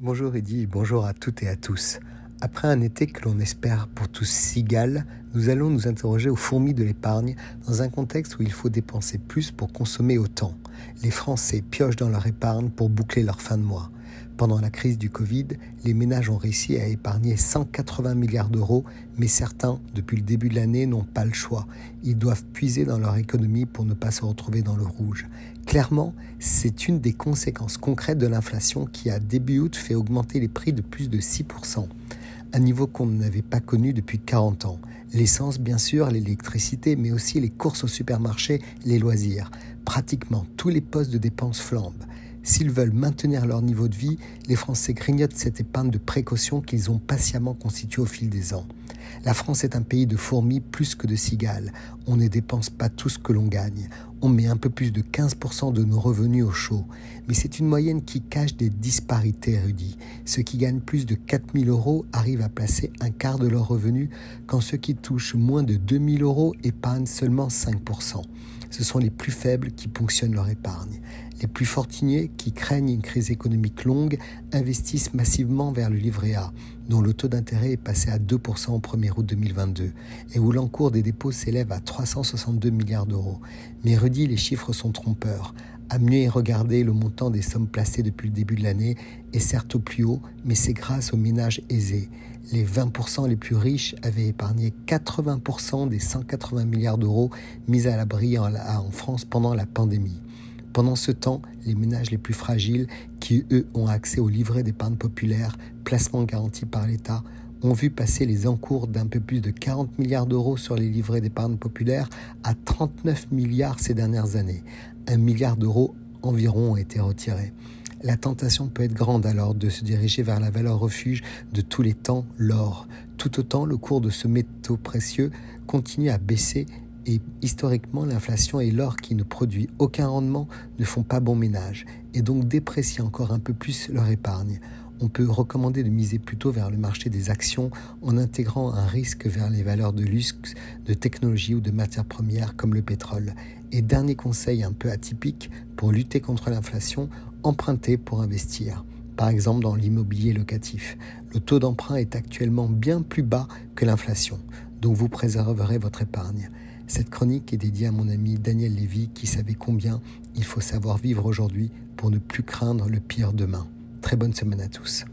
Bonjour Eddy, bonjour à toutes et à tous. Après un été que l'on espère pour tous cigale, nous allons nous interroger aux fourmis de l'épargne dans un contexte où il faut dépenser plus pour consommer autant. Les Français piochent dans leur épargne pour boucler leur fin de mois. Pendant la crise du Covid, les ménages ont réussi à épargner 180 milliards d'euros, mais certains, depuis le début de l'année, n'ont pas le choix. Ils doivent puiser dans leur économie pour ne pas se retrouver dans le rouge. Clairement, c'est une des conséquences concrètes de l'inflation qui, à début août, fait augmenter les prix de plus de 6%. Un niveau qu'on n'avait pas connu depuis 40 ans. L'essence, bien sûr, l'électricité, mais aussi les courses au supermarché, les loisirs. Pratiquement tous les postes de dépenses flambent. S'ils veulent maintenir leur niveau de vie, les Français grignotent cette épargne de précaution qu'ils ont patiemment constituée au fil des ans. La France est un pays de fourmis plus que de cigales. On ne dépense pas tout ce que l'on gagne. On met un peu plus de 15% de nos revenus au chaud. Mais c'est une moyenne qui cache des disparités, Rudy. Ceux qui gagnent plus de 4 000 euros arrivent à placer un quart de leurs revenus, quand ceux qui touchent moins de 2 000 euros épargnent seulement 5%. Ce sont les plus faibles qui ponctionnent leur épargne. Les plus fortunés, qui craignent une crise économique longue, investissent massivement vers le livret A, dont le taux d'intérêt est passé à 2% au 1er août 2022 et où l'encours des dépôts s'élève à 362 milliards d'euros. Mais Rudy, les chiffres sont trompeurs. À mieux y regarder, le montant des sommes placées depuis le début de l'année est certes au plus haut, mais c'est grâce aux ménages aisés. Les 20% les plus riches avaient épargné 80% des 180 milliards d'euros mis à l'abri en France pendant la pandémie. Pendant ce temps, les ménages les plus fragiles, qui eux ont accès au livret d'épargne populaire, placement garanti par l'État, ont vu passer les encours d'un peu plus de 40 milliards d'euros sur les livrets d'épargne populaire à 39 milliards ces dernières années. 1 milliard d'euros environ ont été retirés. La tentation peut être grande alors de se diriger vers la valeur refuge de tous les temps, l'or. Tout autant, le cours de ce métaux précieux continue à baisser et historiquement, l'inflation et l'or qui ne produit aucun rendement ne font pas bon ménage et donc déprécient encore un peu plus leur épargne. On peut recommander de miser plutôt vers le marché des actions en intégrant un risque vers les valeurs de luxe, de technologie ou de matières premières comme le pétrole. Et dernier conseil un peu atypique, pour lutter contre l'inflation, emprunter pour investir. Par exemple dans l'immobilier locatif. Le taux d'emprunt est actuellement bien plus bas que l'inflation, donc vous préserverez votre épargne. Cette chronique est dédiée à mon ami Daniel Lévy qui savait combien il faut savoir vivre aujourd'hui pour ne plus craindre le pire demain. Très bonne semaine à tous.